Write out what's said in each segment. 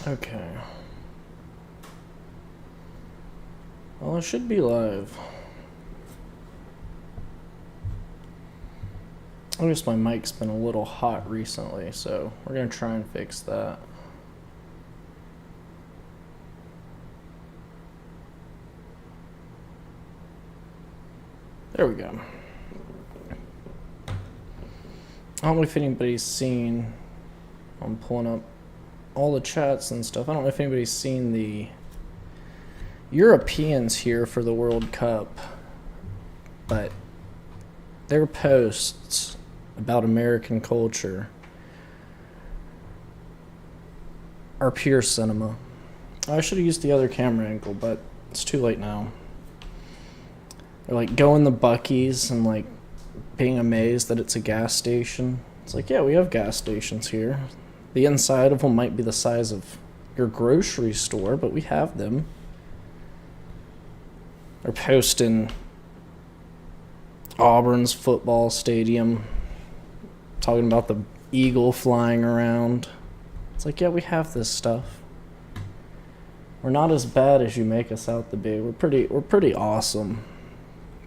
Okay. Well, it should be live. I noticed my mic's been a little hot recently, so we're going to try and fix that. There we go. I don't know if anybody's seen, I'm pulling up all the chats and stuff. I don't know if anybody's seen the Europeans here for the World Cup, but their posts about American culture are pure cinema. I should have used the other camera angle, but it's too late now. They're like going to Buc-ee's and like being amazed that it's a gas station. It's like, yeah, we have gas stations here. The inside of them might be the size of your grocery store, but we have them. They're posting Auburn's football stadium, talking about the eagle flying around. It's like, yeah, we have this stuff. We're not as bad as you make us out to be. We're pretty awesome.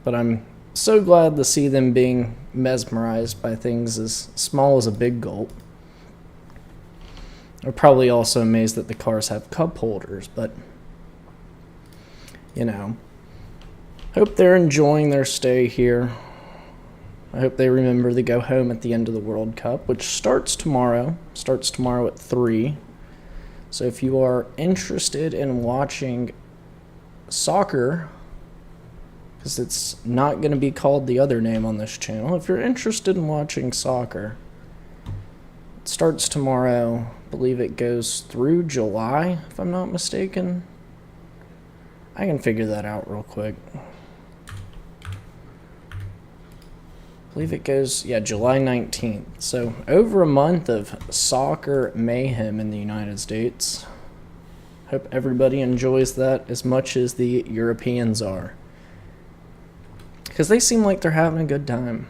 But I'm so glad to see them being mesmerized by things as small as a big gulp. They're probably also amazed that the cars have cup holders, but you know, hope they're enjoying their stay here. I hope they remember to go home at the end of the World Cup, which starts tomorrow. Starts tomorrow at 3. So if you are interested in watching soccer, because it's not going to be called the other name on this channel, if you're interested in watching soccer, it starts tomorrow. I believe it goes through July, if I'm not mistaken. I can figure that out real quick. I believe it goes, July 19th. So over a month of soccer mayhem in the United States. Hope everybody enjoys that as much as the Europeans are, because they seem like they're having a good time.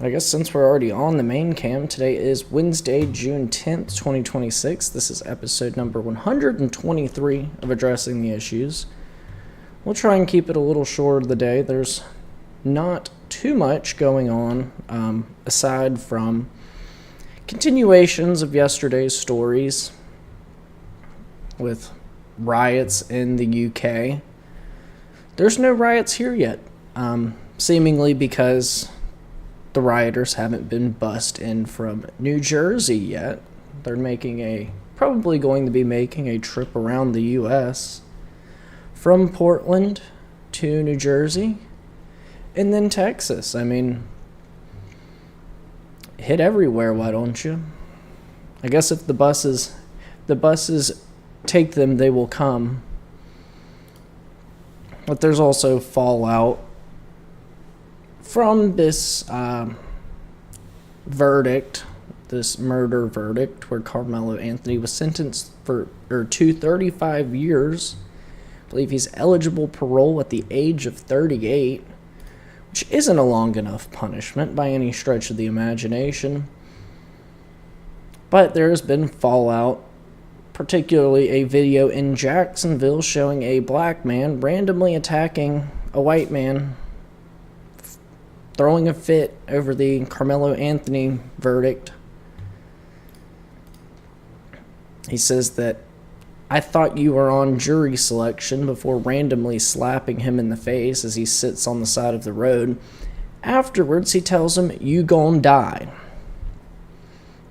I guess since we're already on the main cam, today is Wednesday, June 10th, 2026. This is episode number 123 of Addressing the Issues. We'll try and keep it a little shorter of the day. There's not too much going on aside from continuations of yesterday's stories with riots in the UK. There's no riots here yet, seemingly because the rioters haven't been bussed in from New Jersey yet. They're probably going to be making a trip around the U.S. from Portland to New Jersey and then Texas. I mean, hit everywhere, why don't you? I guess if the buses take them, they will come. But there's also fallout from this verdict, this murder verdict, where Carmelo Anthony was sentenced to 35 years. I believe he's eligible parole at the age of 38, which isn't a long enough punishment by any stretch of the imagination. But there has been fallout, particularly a video in Jacksonville showing a black man randomly attacking a white man, throwing a fit over the Carmelo Anthony verdict. He says that, "I thought you were on jury selection," before randomly slapping him in the face as he sits on the side of the road. Afterwards, he tells him, "You gon' die."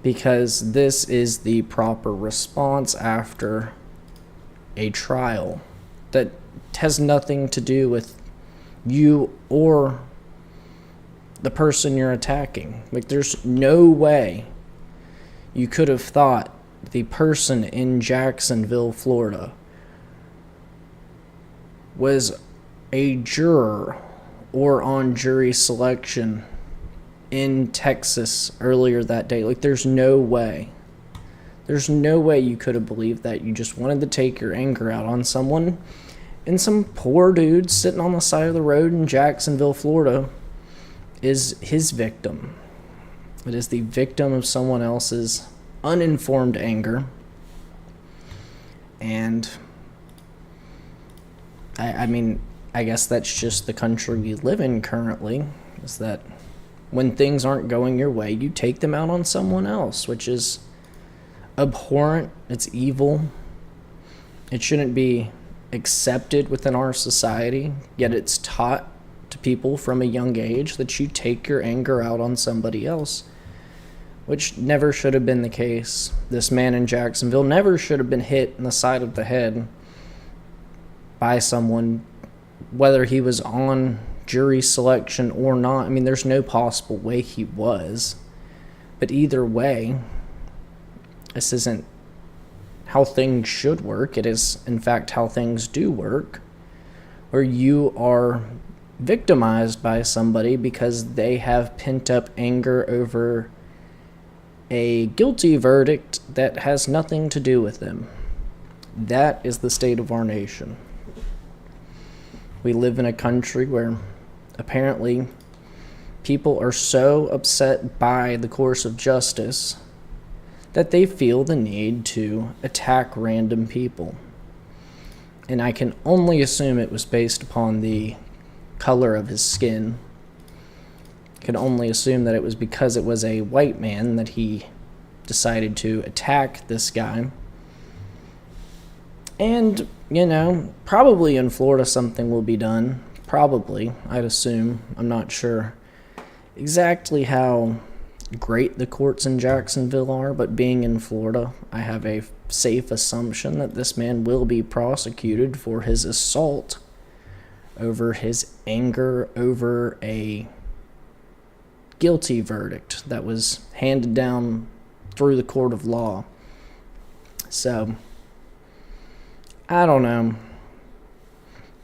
Because this is the proper response after a trial that has nothing to do with you or the person you're attacking. Like, there's no way you could have thought the person in Jacksonville, Florida, was a juror or on jury selection in Texas earlier that day. Like, there's no way. There's no way you could have believed that. You just wanted to take your anger out on someone, and some poor dude sitting on the side of the road in Jacksonville, Florida, is his victim. It is the victim of someone else's uninformed anger. And I mean, I guess that's just the country we live in currently, is that when things aren't going your way, you take them out on someone else, which is abhorrent. It's evil. It shouldn't be accepted within our society, yet it's taught to people from a young age that you take your anger out on somebody else, which never should have been the case. This man in Jacksonville never should have been hit in the side of the head by someone, whether he was on jury selection or not. I mean, there's no possible way he was. But either way, this isn't how things should work. It is, in fact, how things do work, where you are victimized by somebody because they have pent-up anger over a guilty verdict that has nothing to do with them. That is the state of our nation. We live in a country where apparently people are so upset by the course of justice that they feel the need to attack random people. And I can only assume it was based upon the color of his skin. I can only assume that it was because it was a white man that he decided to attack this guy. And, you know, probably in Florida something will be done. Probably, I'd assume. I'm not sure exactly how great the courts in Jacksonville are, but being in Florida, I have a safe assumption that this man will be prosecuted for his assault over his anger over a guilty verdict that was handed down through the court of law. So, I don't know.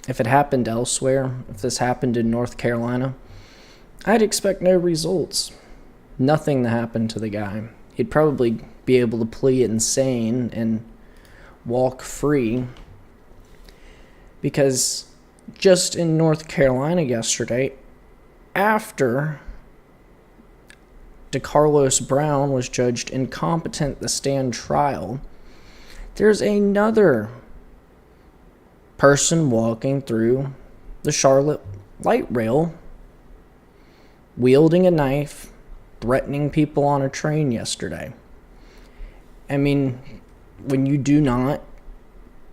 If it happened elsewhere, if this happened in North Carolina, I'd expect no results. Nothing to happen to the guy. He'd probably be able to plead insane and walk free. Because just in North Carolina yesterday, after DeCarlos Brown was judged incompetent to stand trial, there's another person walking through the Charlotte light rail wielding a knife, threatening people on a train yesterday. I mean, when you do not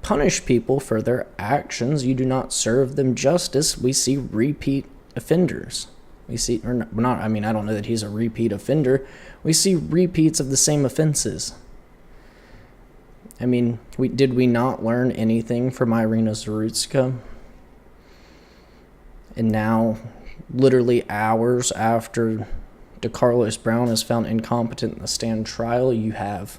punish people for their actions, you do not serve them justice, we see repeat offenders. We see, or not, I mean, I don't know that he's a repeat offender. We see repeats of the same offenses. I mean, did we not learn anything from Irina Zarutska? And now, literally hours after DeCarlos Brown is found incompetent in the stand trial, you have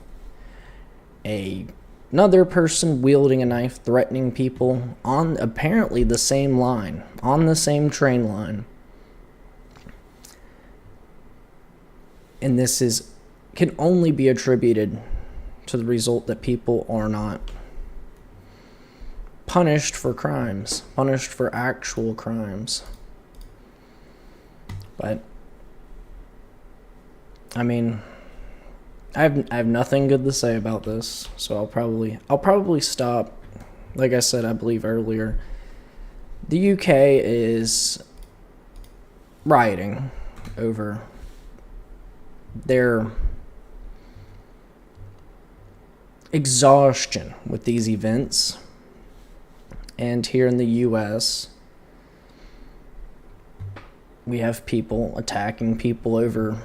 another person wielding a knife, threatening people on apparently the same line, on the same train line. And this can only be attributed to the result that people are not punished for crimes, punished for actual crimes. But I mean, I have nothing good to say about this, so I'll probably stop. Like I said, I believe earlier, the UK is rioting over their exhaustion with these events. And here in the US, we have people attacking people over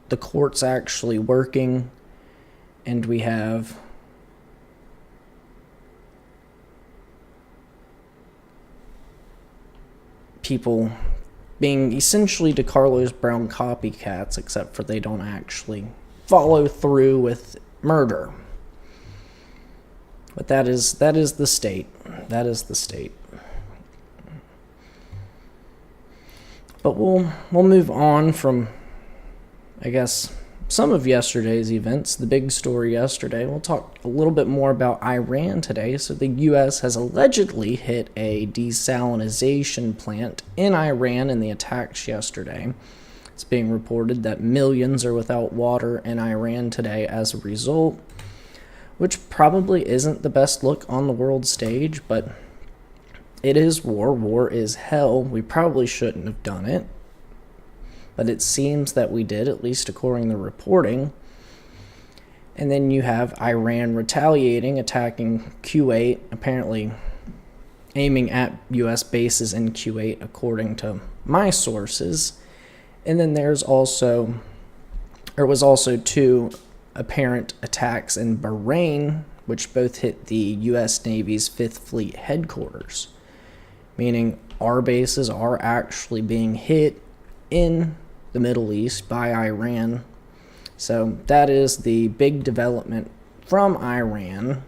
the courts actually working, and we have people being essentially DeCarlos Brown copycats, except for they don't actually follow through with murder. But that is the state. That is the state. But we'll move on from, I guess, some of yesterday's events, the big story yesterday. We'll talk a little bit more about Iran today. So the U.S. has allegedly hit a desalinization plant in Iran in the attacks yesterday. It's being reported that millions are without water in Iran today as a result, which probably isn't the best look on the world stage, but it is war. War is hell. We probably shouldn't have done it, but it seems that we did, at least according to reporting. And then you have Iran retaliating, attacking Kuwait, apparently aiming at U.S. bases in Kuwait, according to my sources. And then was also 2 apparent attacks in Bahrain, which both hit the U.S. Navy's 5th Fleet headquarters, meaning our bases are actually being hit in the Middle East by Iran. So that is the big development from Iran,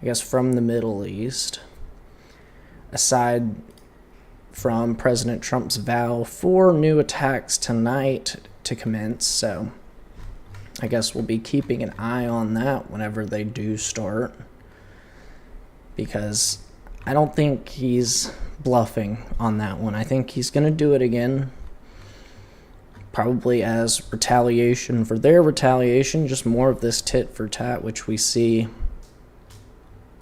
I guess from the Middle East, aside from President Trump's vow for new attacks tonight to commence. So I guess we'll be keeping an eye on that whenever they do start, because I don't think he's bluffing on that one. I think he's going to do it again, probably as retaliation for their retaliation, just more of this tit for tat, which we see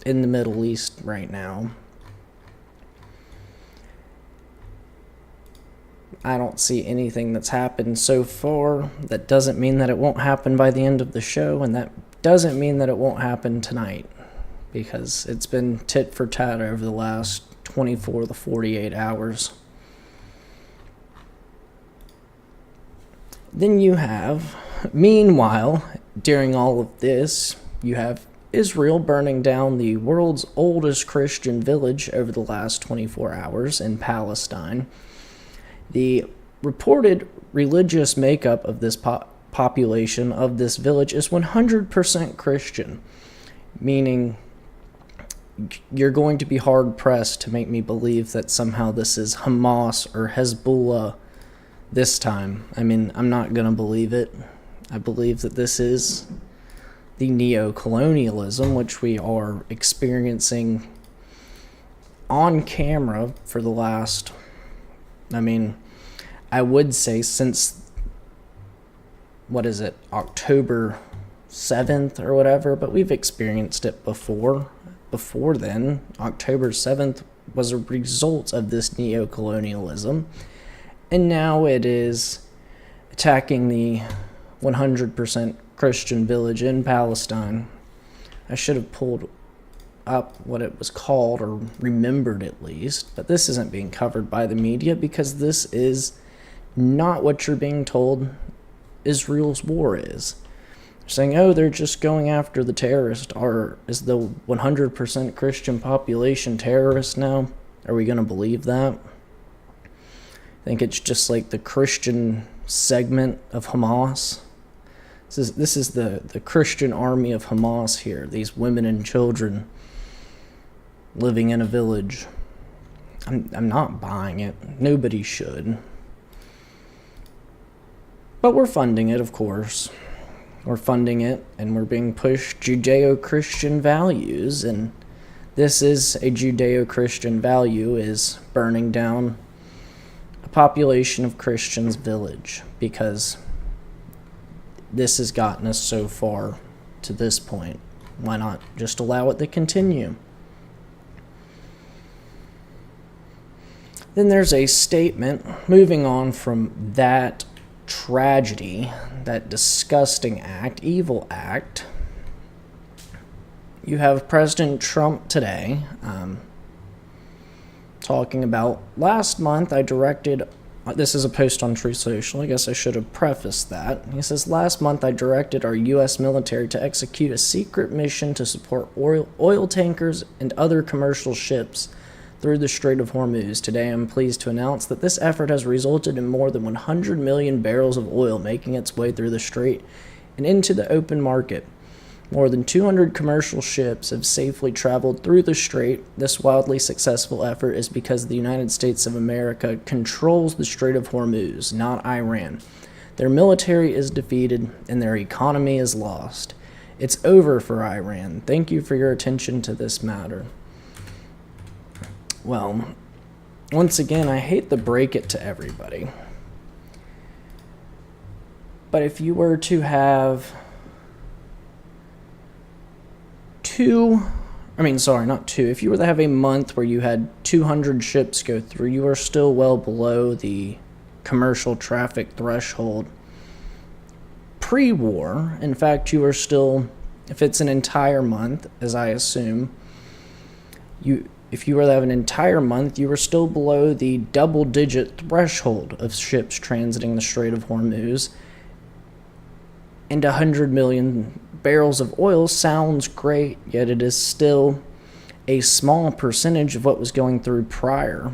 in the Middle East right now. I don't see anything that's happened so far. That doesn't mean that it won't happen by the end of the show, and that doesn't mean that it won't happen tonight, because it's been tit for tat over the last 24 to 48 hours. Then you have, meanwhile, during all of this, you have Israel burning down the world's oldest Christian village over the last 24 hours in Palestine. The reported religious makeup of this population of this village is 100% Christian, meaning you're going to be hard-pressed to make me believe that somehow this is Hamas or Hezbollah this time. I mean, I'm not going to believe it. I believe that this is the neo-colonialism, which we are experiencing on camera for the last, I would say since, October 7th or whatever, but we've experienced it before. Before then, October 7th was a result of this neo-colonialism, and now it is attacking the 100% Christian village in Palestine. I should have pulled up what it was called, or remembered at least, but this isn't being covered by the media because this is not what you're being told Israel's war is. They're saying, oh, they're just going after the terrorist, or is the 100% Christian population terrorist now? Are we going to believe that? I think it's just like the Christian segment of Hamas. This is the Christian army of Hamas here, these women and children living in a village. I'm not buying it. Nobody should. But we're funding it, of course. We're funding it, and we're being pushed Judeo-Christian values, and this is a Judeo-Christian value, is burning down a population of Christians' village, because this has gotten us so far to this point. Why not just allow it to continue? Then there's a statement, moving on from that tragedy, that disgusting act, evil act. You have President Trump today talking about, last month I directed, this is a post on Truth Social, I guess I should have prefaced that. He says, last month I directed our U.S. military to execute a secret mission to support oil tankers and other commercial ships through the Strait of Hormuz. Today I'm pleased to announce that this effort has resulted in more than 100 million barrels of oil making its way through the strait and into the open market. More than 200 commercial ships have safely traveled through the strait. This wildly successful effort is because the United States of America controls the Strait of Hormuz, not Iran. Their military is defeated and their economy is lost. It's over for Iran. Thank you for your attention to this matter. Well, once again, I hate to break it to everybody, But if you were to have if you were to have a month where you had 200 ships go through, you are still well below the commercial traffic threshold pre-war. In fact, you are still, if it's an entire month, as I assume, if you were to have an entire month, you were still below the double-digit threshold of ships transiting the Strait of Hormuz. And 100 million barrels of oil sounds great, yet it is still a small percentage of what was going through prior.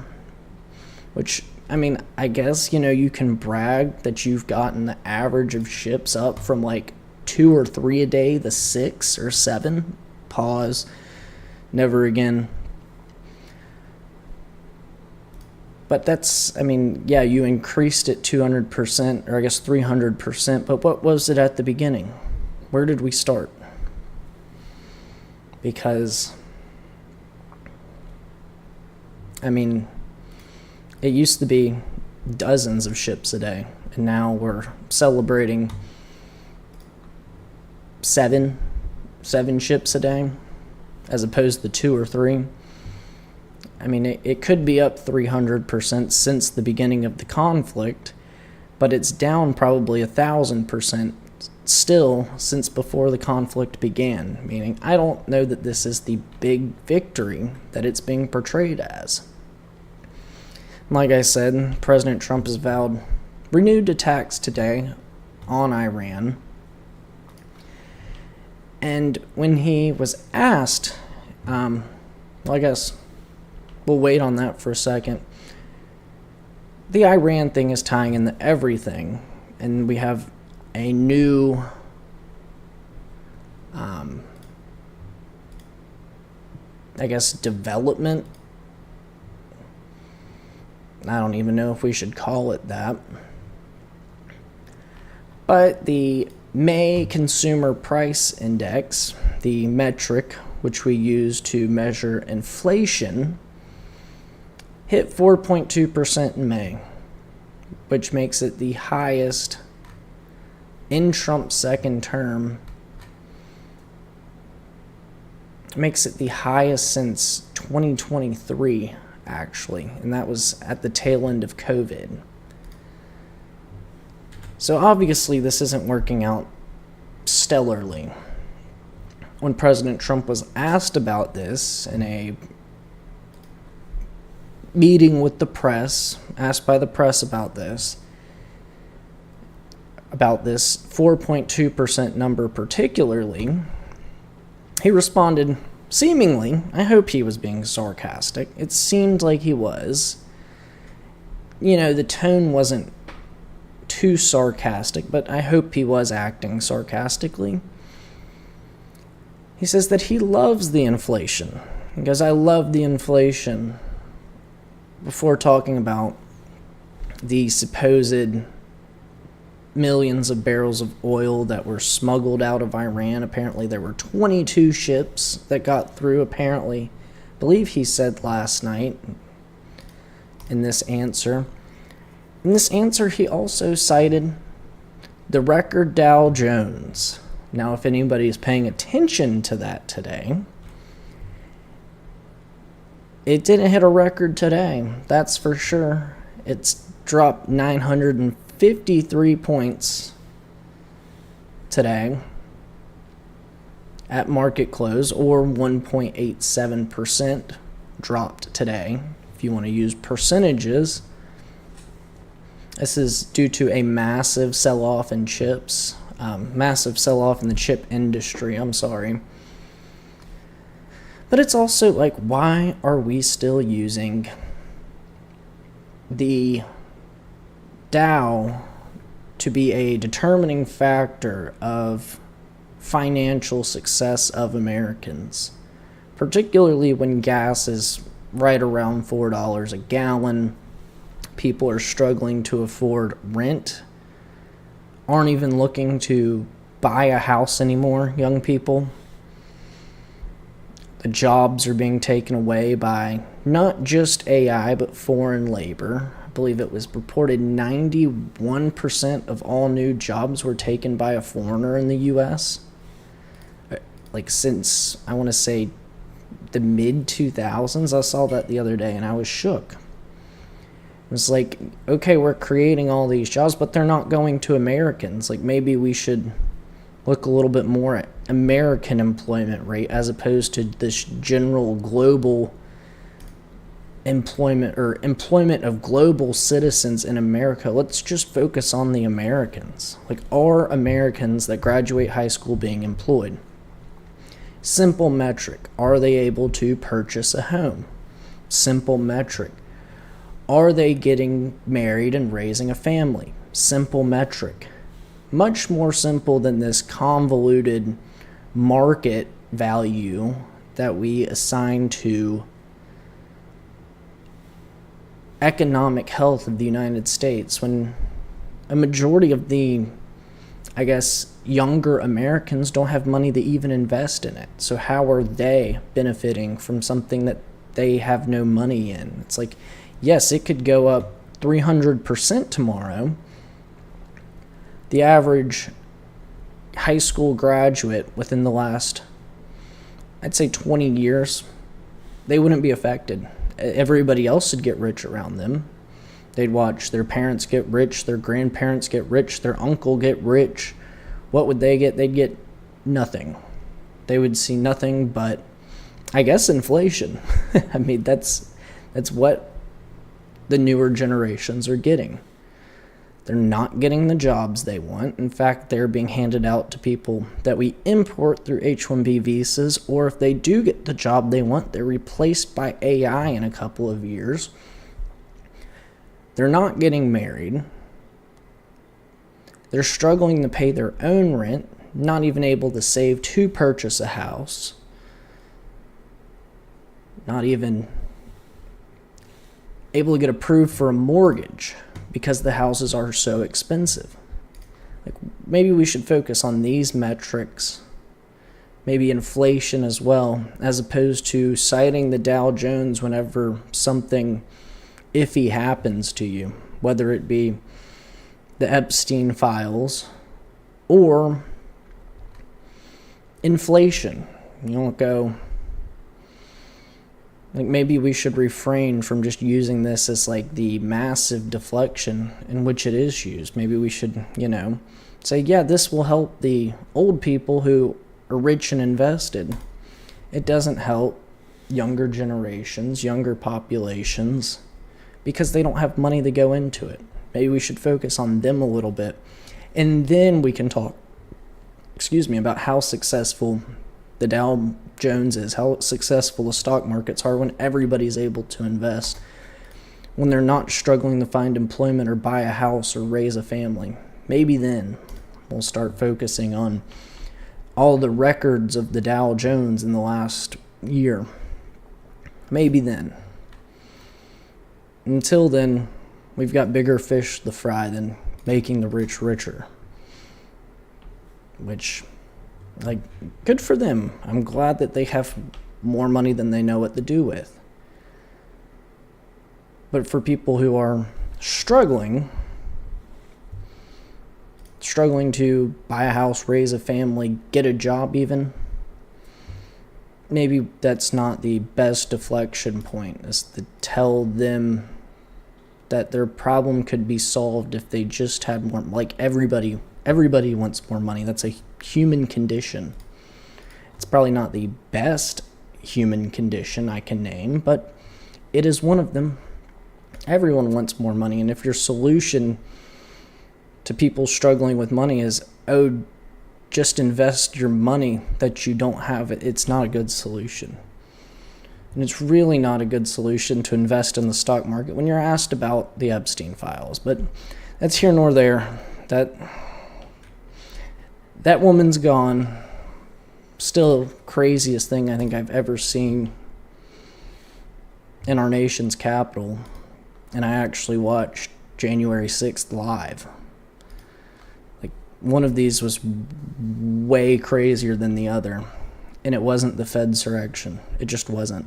Which, I mean, I guess, you can brag that you've gotten the average of ships up from like 2 or 3 a day, the 6 or 7. Pause. Never again. But that's, you increased it 200%, or I guess 300%, but what was it at the beginning? Where did we start? Because, it used to be dozens of ships a day, and now we're celebrating seven ships a day, as opposed to 2 or 3. It could be up 300% since the beginning of the conflict, but it's down probably 1,000% still since before the conflict began, meaning I don't know that this is the big victory that it's being portrayed as. Like I said, President Trump has vowed renewed attacks today on Iran. And when he was asked, I guess we'll wait on that for a second. The Iran thing is tying into everything, and we have a new development. I don't even know if we should call it that. But the May Consumer Price Index, the metric which we use to measure inflation, hit 4.2% in May, which makes it the highest in Trump's second term. Makes it the highest since 2023, actually, and that was at the tail end of COVID. So obviously this isn't working out stellarly. When President Trump was asked about this in a meeting with the press, asked by the press about this 4.2% number particularly, he responded, seemingly, I hope he was being sarcastic. It seemed like he was. The tone wasn't too sarcastic, but I hope he was acting sarcastically. He says that he loves the inflation. He goes, I love the inflation, before talking about the supposed millions of barrels of oil that were smuggled out of Iran. Apparently there were 22 ships that got through, apparently. I believe he said last night in this answer. In this answer, he also cited the record Dow Jones. Now, if anybody is paying attention to that today, it didn't hit a record today, that's for sure. It's dropped 953 points today at market close, or 1.87% dropped today, if you want to use percentages. This is due to a massive sell-off in chips, massive sell-off in the chip industry, But it's also like, why are we still using the Dow to be a determining factor of financial success of Americans, particularly when gas is right around $4 a gallon? People are struggling to afford rent, aren't even looking to buy a house anymore, young people. The jobs are being taken away by not just AI, but foreign labor. believe it was reported 91% of all new jobs were taken by a foreigner in the US. Like since, I want to say, the mid 2000s. I saw that the other day and I was shook. It was like, okay, we're creating all these jobs, but they're not going to Americans. Like maybe we should look a little bit more at American employment rate as opposed to this general global employment of global citizens in America. Let's just focus on the Americans. Like, are Americans that graduate high school being employed? Simple metric. Are they able to purchase a home? Simple metric. Are they getting married and raising a family? Simple metric. Much more simple than this convoluted market value that we assign to economic health of the United States, when a majority of the, I guess, younger Americans don't have money to even invest in it. So how are they benefiting from something that they have no money in? It's like, yes, it could go up 300% tomorrow. The average high school graduate within the last, I'd say 20 years, they wouldn't be affected. Everybody else would get rich around them. They'd watch their parents get rich, their grandparents get rich, their uncle get rich. What would they get? They'd get nothing. They would see nothing but, I guess, inflation. I mean, that's what the newer generations are getting. They're not getting the jobs they want. In fact, they're being handed out to people that we import through H-1B visas, or if they do get the job they want, they're replaced by AI in a couple of years. They're not getting married. They're struggling to pay their own rent, not even able to save to purchase a house. Not even able to get approved for a mortgage because the houses are so expensive. Like, maybe we should focus on these metrics, maybe inflation as well, as opposed to citing the Dow Jones whenever something iffy happens to you, whether it be the Epstein files or inflation. You don't go, like, maybe we should refrain from just using this as like the massive deflection in which it is used. Maybe we should, say, yeah, this will help the old people who are rich and invested. It doesn't help younger generations, younger populations, because they don't have money to go into it. Maybe we should focus on them a little bit. And then we can talk, about how successful the Dow Jones is, how successful the stock markets are when everybody's able to invest, when they're not struggling to find employment or buy a house or raise a family. Maybe then we'll start focusing on all the records of the Dow Jones in the last year. Maybe then. Until then, we've got bigger fish to fry than making the rich richer. Which, good for them. I'm glad that they have more money than they know what to do with. But for people who are struggling to buy a house, raise a family, get a job even, maybe that's not the best deflection point, is to tell them that their problem could be solved if they just had more. Like, everybody wants more money. That's a human condition. It's probably not the best human condition I can name, but it is one of them. Everyone wants more money, and if your solution to people struggling with money is, just invest your money that you don't have, it's not a good solution. And it's really not a good solution to invest in the stock market when you're asked about the Epstein files. But that's here nor there. That woman's gone. Still craziest thing I think I've ever seen in our nation's capital. And I actually watched January 6th live. Like, one of these was way crazier than the other. And it wasn't the Fedsurrection. It just wasn't.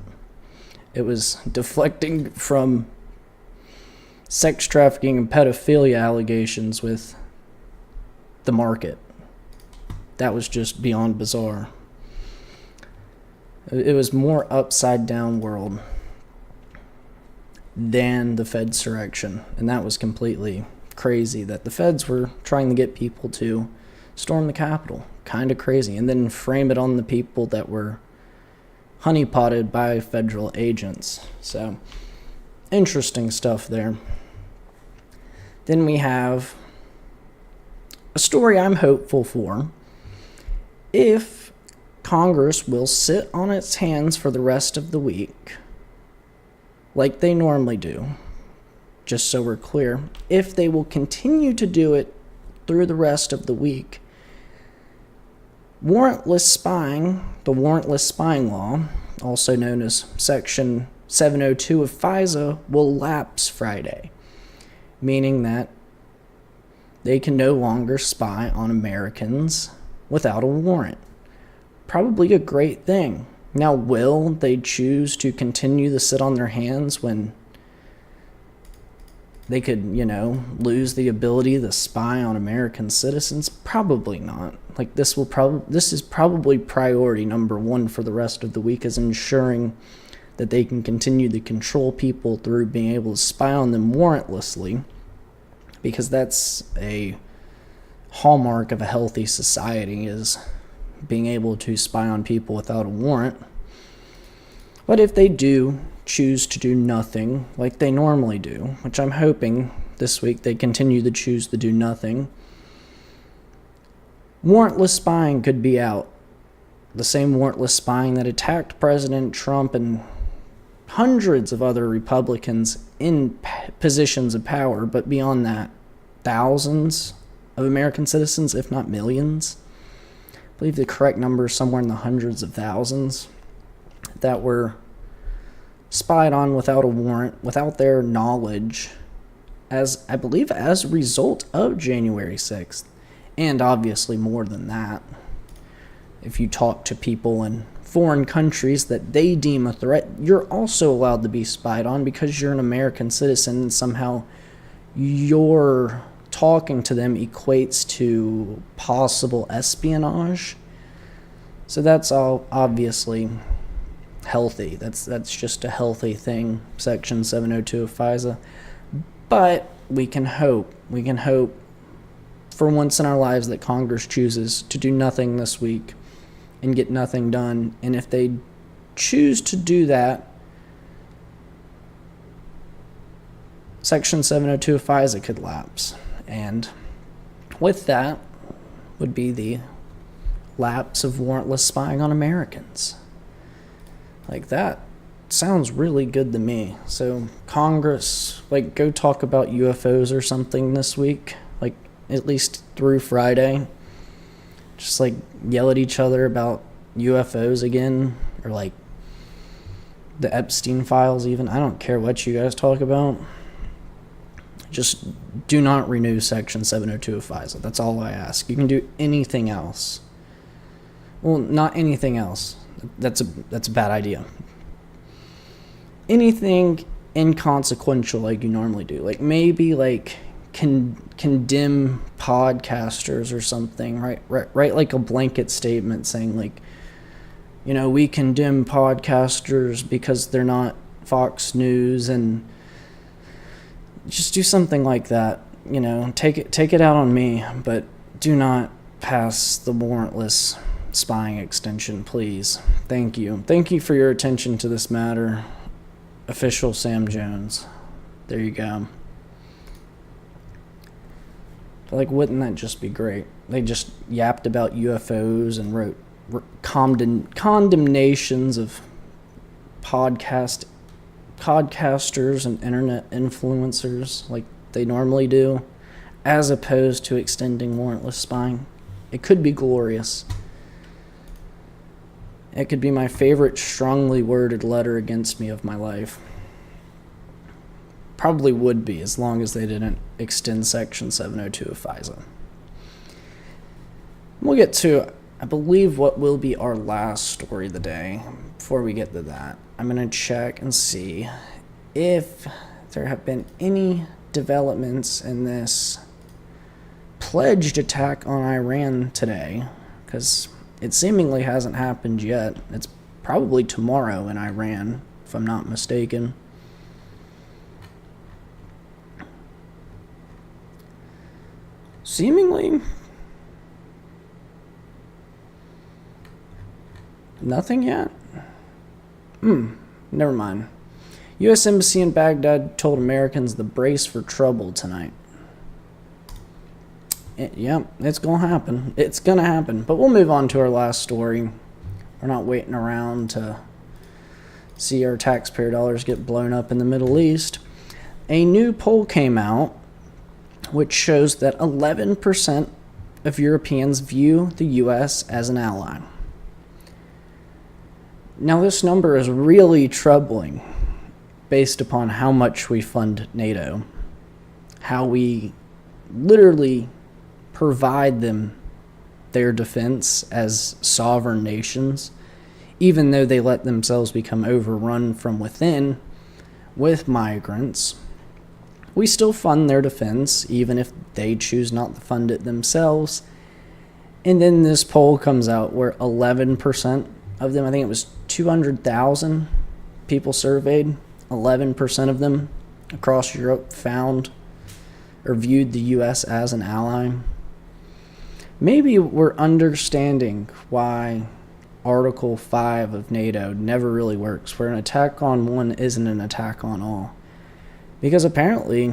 It was deflecting from sex trafficking and pedophilia allegations with the market. That was just beyond bizarre. It was more upside down world than the Fedsurrection, and that was completely crazy that the feds were trying to get people to storm the Capitol. Kind of crazy. And then frame it on the people that were honeypotted by federal agents. So, interesting stuff there. Then we have a story I'm hopeful for. If Congress will sit on its hands for the rest of the week, like they normally do, just so we're clear, if they will continue to do it through the rest of the week, warrantless spying, the warrantless spying law, also known as Section 702 of FISA, will lapse Friday, meaning that they can no longer spy on Americans without a warrant. Probably a great thing. Now, will they choose to continue to sit on their hands when they could, lose the ability to spy on American citizens? Probably not. Like, this is probably priority number one for the rest of the week, is ensuring that they can continue to control people through being able to spy on them warrantlessly, because that's a hallmark of a healthy society, is being able to spy on people without a warrant. But if they do choose to do nothing like they normally do, which I'm hoping this week they continue to choose to do nothing, warrantless spying could be out. The same warrantless spying that attacked President Trump and hundreds of other Republicans in positions of power, but beyond that, thousands of American citizens, if not millions. I believe the correct number is somewhere in the hundreds of thousands that were spied on without a warrant, without their knowledge, as I believe as a result of January 6th. And obviously more than that. If you talk to people in foreign countries that they deem a threat, you're also allowed to be spied on because you're an American citizen, and somehow your talking to them equates to possible espionage. So that's all obviously healthy. That's just a healthy thing, Section 702 of FISA. But we can hope for once in our lives that Congress chooses to do nothing this week and get nothing done. And if they choose to do that, Section 702 of FISA could lapse. And with that would be the lapse of warrantless spying on Americans. Like, that sounds really good to me. So Congress, go talk about UFOs or something this week, at least through Friday. Just yell at each other about UFOs again, or the Epstein files even. I don't care what you guys talk about. Just do not renew Section 702 of FISA. That's all I ask. You can do anything else. Well, not anything else. That's a bad idea. Anything inconsequential like you normally do. Maybe condemn podcasters or something, right? Write a blanket statement saying we condemn podcasters because they're not Fox News, and just do something like that. Take it out on me, but do not pass the warrantless spying extension, please. Thank you. Thank you for your attention to this matter, Official Sam Jones. There you go. Wouldn't that just be great? They just yapped about UFOs and wrote condemnations of podcasters and internet influencers like they normally do, as opposed to extending warrantless spying. It could be glorious. It could be my favorite strongly worded letter against me of my life. Probably would be, as long as they didn't extend Section 702 of FISA. We'll get to, I believe, what will be our last story of the day. Before we get to that, I'm going to check and see if there have been any developments in this pledged attack on Iran today, because it seemingly hasn't happened yet. It's probably tomorrow in Iran, if I'm not mistaken. Seemingly nothing yet? Never mind. U.S. Embassy in Baghdad told Americans to brace for trouble tonight. Yep, it's going to happen. It's going to happen. But we'll move on to our last story. We're not waiting around to see our taxpayer dollars get blown up in the Middle East. A new poll came out which shows that 11% of Europeans view the U.S. as an ally. Now, this number is really troubling based upon how much we fund NATO, how we literally provide them their defense as sovereign nations, even though they let themselves become overrun from within with migrants. We still fund their defense, even if they choose not to fund it themselves. And then this poll comes out where 11% of them, I think it was 200,000 people surveyed, 11% of them across Europe found or viewed the U.S. as an ally. Maybe we're understanding why Article 5 of NATO never really works, where an attack on one isn't an attack on all. Because apparently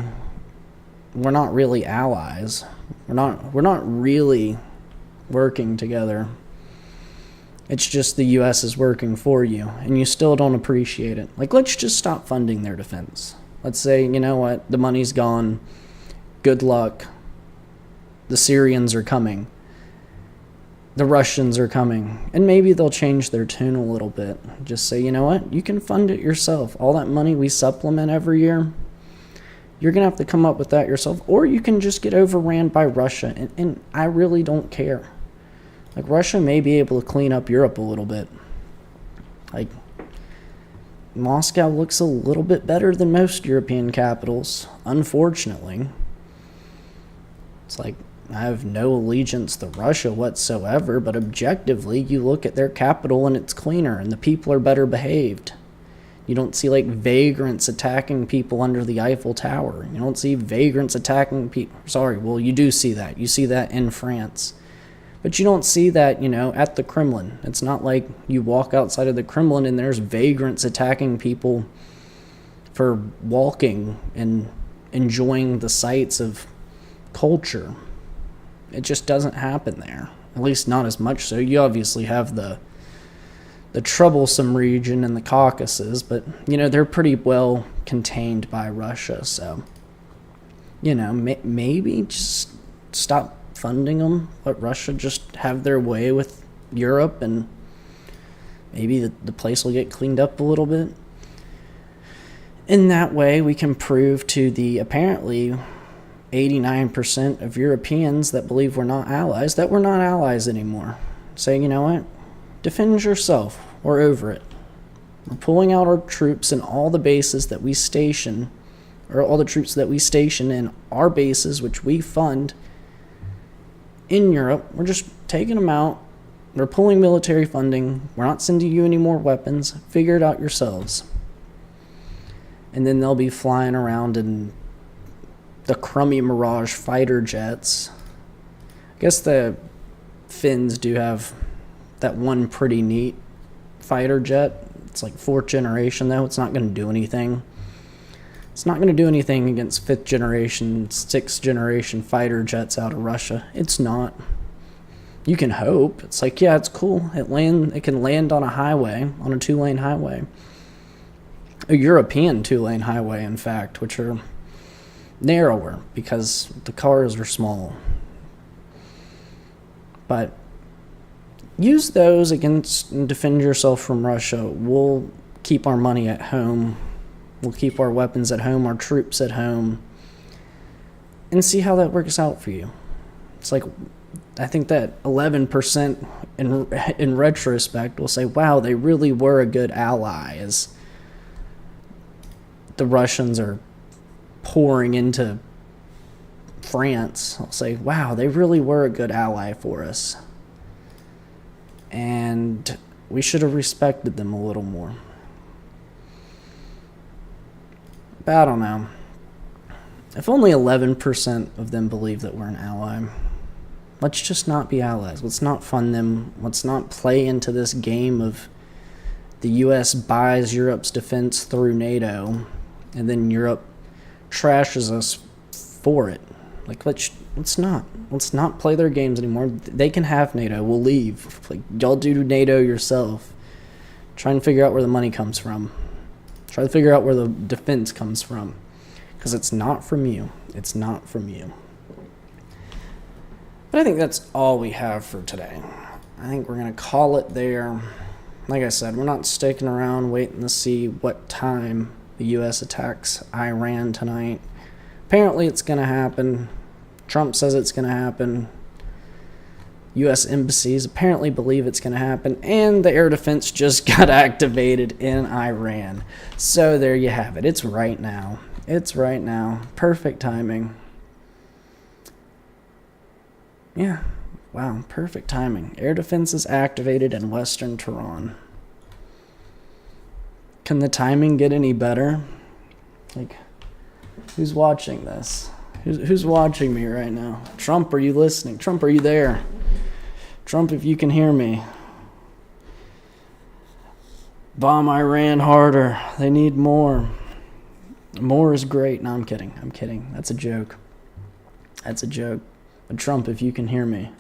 we're not really allies. We're not really working together. It's just the U.S. is working for you, and you still don't appreciate it. Like, let's just stop funding their defense. Let's say, you know what, the money's gone. Good luck. The Syrians are coming. The Russians are coming. And maybe they'll change their tune a little bit. Just say, you know what, you can fund it yourself. All that money we supplement every year, you're going to have to come up with that yourself. Or you can just get overran by Russia. And I really don't care. Like, Russia may be able to clean up Europe a little bit. Like, Moscow looks a little bit better than most European capitals, unfortunately. It's like, I have no allegiance to Russia whatsoever, but objectively, you look at their capital and it's cleaner and the people are better behaved. You don't see, like, vagrants attacking people under the Eiffel Tower. You don't see vagrants attacking people. Sorry, well, you do see that. You see that in France. But you don't see that, at the Kremlin. It's not like you walk outside of the Kremlin and there's vagrants attacking people for walking and enjoying the sights of culture. It just doesn't happen there. At least not as much so. You obviously have the troublesome region in the Caucasus, but, they're pretty well contained by Russia. So, maybe just stop funding them, let Russia just have their way with Europe, and maybe the place will get cleaned up a little bit. In that way, we can prove to the apparently 89% of Europeans that believe we're not allies that we're not allies anymore. Say, you know what? Defend yourself. We're over it. We're pulling out our troops and all the bases that we station, or all the troops that we station in our bases, which we fund in Europe. We're just taking them out. We're pulling military funding. We're not sending you any more weapons. Figure it out yourselves. And then they'll be flying around in the crummy Mirage fighter jets. I guess the Finns do have that one pretty neat fighter jet. It's like 4th generation, though. It's not going to do anything. It's not going to do anything against 5th generation, 6th generation fighter jets out of Russia. It's not. You can hope. It's like, yeah, it's cool. It can land on a highway, on a 2-lane highway. A European 2-lane highway, in fact, which are narrower because the cars are small. But use those against and defend yourself from Russia. We'll keep our money at home. We'll keep our weapons at home, our troops at home, and see how that works out for you. It's like, I think that 11% in retrospect will say, wow, they really were a good ally, as the Russians are pouring into France, I'll say, wow, they really were a good ally for us. And we should have respected them a little more. But I don't know. If only 11% of them believe that we're an ally, let's just not be allies. Let's not fund them. Let's not play into this game of the U.S. buys Europe's defense through NATO, and then Europe trashes us for it. Like, let's not play their games anymore. They can have NATO. We'll leave. Like, y'all do NATO yourself. Try and figure out where the money comes from. Try to figure out where the defense comes from. Because it's not from you. It's not from you. But I think that's all we have for today. I think we're going to call it there. Like I said, we're not sticking around waiting to see what time the U.S. attacks Iran tonight. Apparently it's going to happen. Trump says it's going to happen. U.S. embassies apparently believe it's going to happen. And the air defense just got activated in Iran. So there you have it. It's right now. It's right now. Perfect timing. Yeah. Wow. Perfect timing. Air defense is activated in Western Tehran. Can the timing get any better? Like, who's watching this? Who's watching me right now? Trump, are you listening? Trump, are you there? Trump, if you can hear me. Bomb Iran harder. They need more. More is great. No, I'm kidding. That's a joke. But Trump, if you can hear me.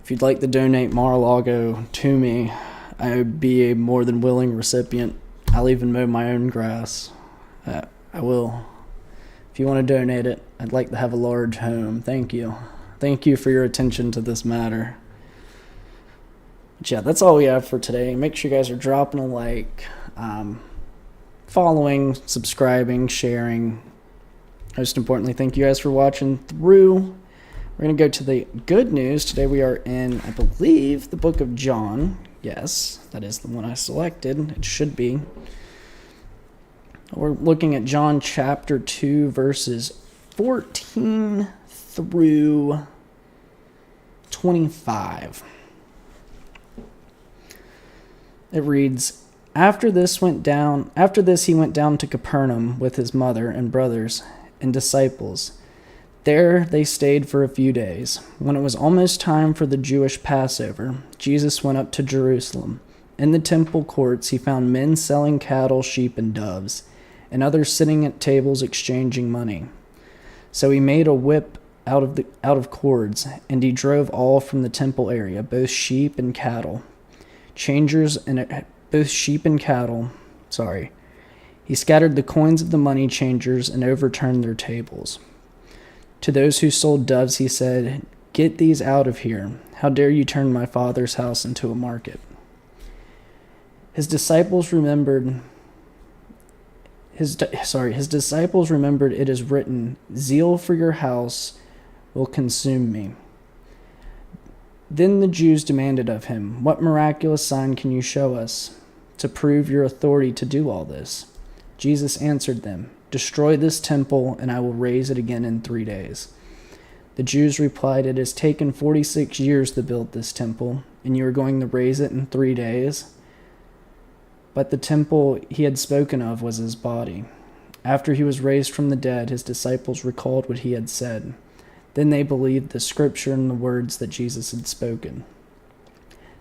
If you'd like to donate Mar-a-Lago to me, I would be a more than willing recipient. I'll even mow my own grass. I will. If you want to donate it, I'd like to have a large home. Thank you. Thank you for your attention to this matter. But yeah, that's all we have for today. Make sure you guys are dropping a like, following, subscribing, sharing. Most importantly, thank you guys for watching through. We're going to go to the good news. Today we are in, I believe, the book of John. Yes, that is the one I selected. It should be. We're looking at John chapter 2, verses 14 through 25. It reads, After this he went down to Capernaum with his mother and brothers and disciples. There they stayed for a few days. When it was almost time for the Jewish Passover, Jesus went up to Jerusalem. In the temple courts he found men selling cattle, sheep, and doves, and others sitting at tables exchanging money. So he made a whip out of cords, and he drove all from the temple area, both sheep and cattle. He scattered the coins of the money changers and overturned their tables. To those who sold doves he said, "Get these out of here. How dare you turn my Father's house into a market?" His disciples remembered it is written, "Zeal for your house will consume me." Then the Jews demanded of him, "What miraculous sign can you show us to prove your authority to do all this?" Jesus answered them, "Destroy this temple, and I will raise it again in 3 days." The Jews replied, "It has taken 46 years to build this temple, and you are going to raise it in 3 days?" But the temple he had spoken of was his body. After he was raised from the dead, his disciples recalled what he had said. Then they believed the scripture and the words that Jesus had spoken.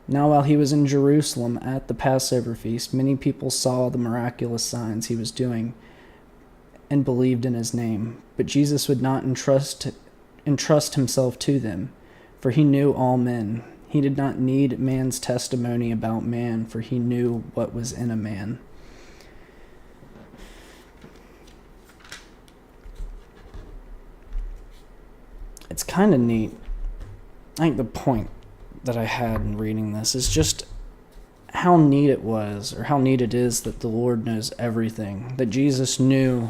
Now while he was in Jerusalem at the Passover feast, many people saw the miraculous signs he was doing and believed in his name. But Jesus would not entrust himself to them, for he knew all men. He did not need man's testimony about man, for he knew what was in a man. It's kind of neat. I think the point that I had in reading this is just how neat it was, or how neat it is that the Lord knows everything, that Jesus knew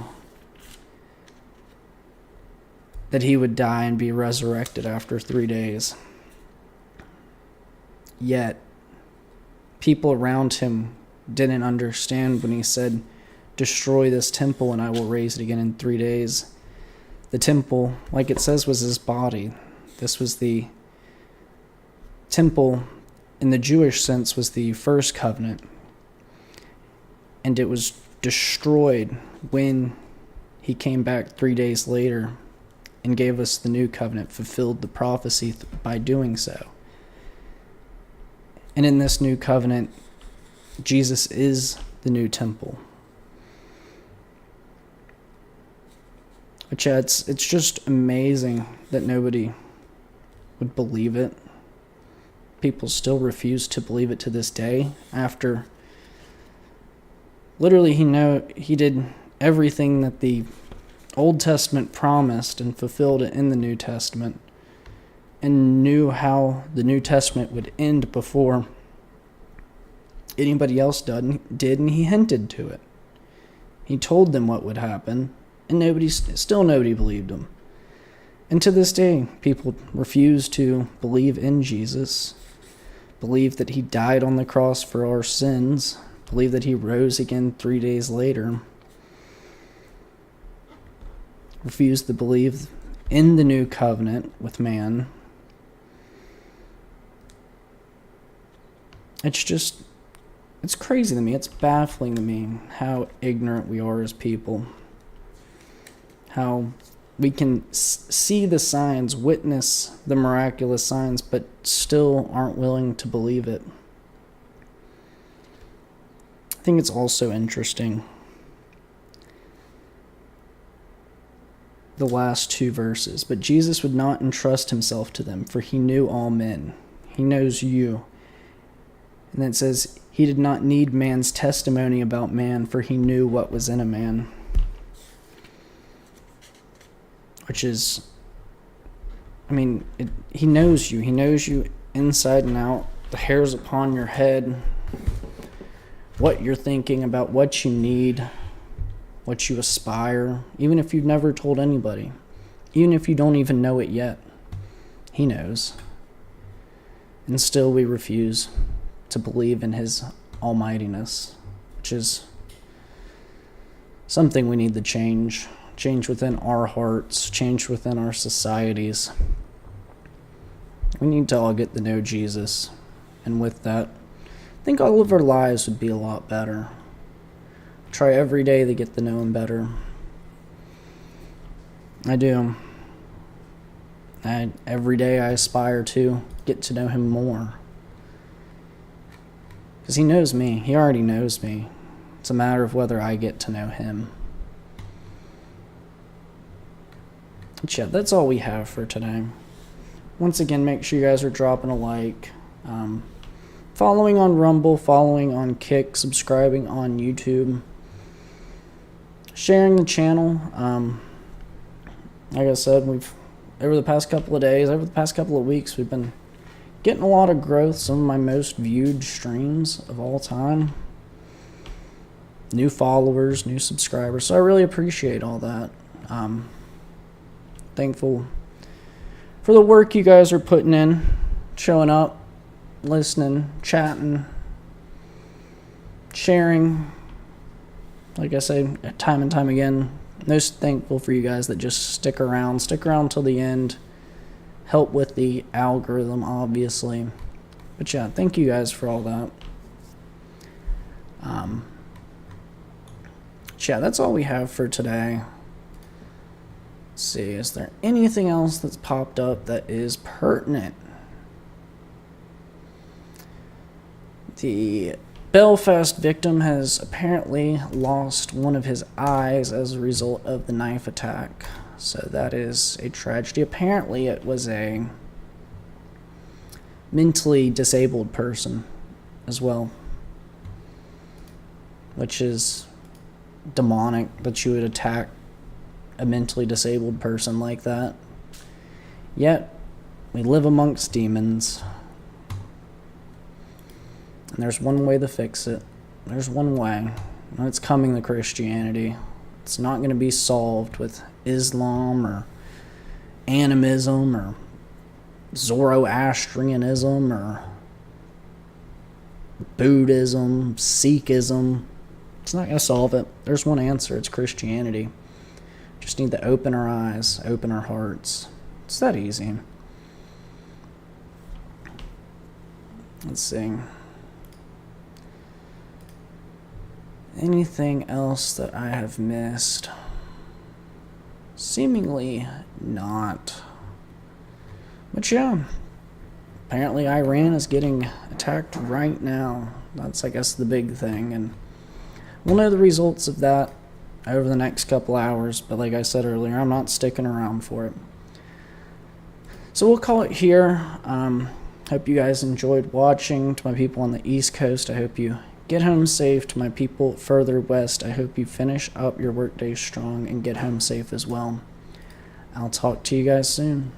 that he would die and be resurrected after 3 days. Yet, people around him didn't understand when he said, destroy this temple and I will raise it again in 3 days. The temple, like it says, was his body. This was the temple, in the Jewish sense, was the first covenant. And it was destroyed when he came back 3 days later and gave us the new covenant, fulfilled the prophecy by doing so. And in this new covenant, Jesus is the new temple. But yeah, it's just amazing that nobody would believe it. People still refuse to believe it to this day. After literally he did everything that the Old Testament promised and fulfilled it in the New Testament, and knew how the New Testament would end before anybody else did, and he hinted to it. He told them what would happen, and nobody believed him. And to this day, people refuse to believe in Jesus, believe that he died on the cross for our sins, believe that he rose again 3 days later, refuse to believe in the new covenant with man. It's crazy to me. It's baffling to me how ignorant we are as people. How we can see the signs, witness the miraculous signs, but still aren't willing to believe it. I think it's also interesting, the last two verses. But Jesus would not entrust himself to them, for he knew all men. He knows you. And then it says, he did not need man's testimony about man, for he knew what was in a man. Which is, he knows you. He knows you inside and out, the hairs upon your head, what you're thinking about, what you need, what you aspire, even if you've never told anybody, even if you don't even know it yet. He knows. And still we refuse to believe in his almightiness, which is something we need to change within our hearts, change within our societies. We need to all get to know Jesus, and with that, I think all of our lives would be a lot better. Try every day to get to know him better. I do. Every day I aspire to get to know him more. Because he knows me. He already knows me. It's a matter of whether I get to know him. But yeah, that's all we have for today. Once again, make sure you guys are dropping a like, following on Rumble, following on Kick, subscribing on YouTube, sharing the channel. Like I said, over the past couple of weeks, we've been getting a lot of growth. Some of my most viewed streams of all time. New followers, new subscribers. So I really appreciate all that. Thankful for the work you guys are putting in, showing up, listening, chatting, sharing. Like I say, time and time again, most thankful for you guys that just stick around till the end. Help with the algorithm, obviously. But yeah, thank you guys for all that. Yeah, that's all we have for today. Let's see, is there anything else that's popped up that is pertinent? The Belfast victim has apparently lost one of his eyes as a result of the knife attack. So that is a tragedy. Apparently it was a mentally disabled person as well, which is demonic that you would attack a mentally disabled person like that. Yet we live amongst demons, and there's one way to fix it. There's one way, and it's coming to Christianity. It's not going to be solved with Islam or animism or Zoroastrianism or Buddhism, Sikhism. It's not going to solve it. There's one answer. It's Christianity. Just need to open our eyes, open our hearts. It's that easy. Let's see. Anything else that I have missed? Seemingly not. But yeah, apparently Iran is getting attacked right now. That's, I guess, the big thing. And we'll know the results of that over the next couple hours. But like I said earlier, I'm not sticking around for it. So we'll call it here. Hope you guys enjoyed watching. To my people on the East Coast, I hope you get home safe. To my people further west, I hope you finish up your workday strong and get home safe as well. I'll talk to you guys soon.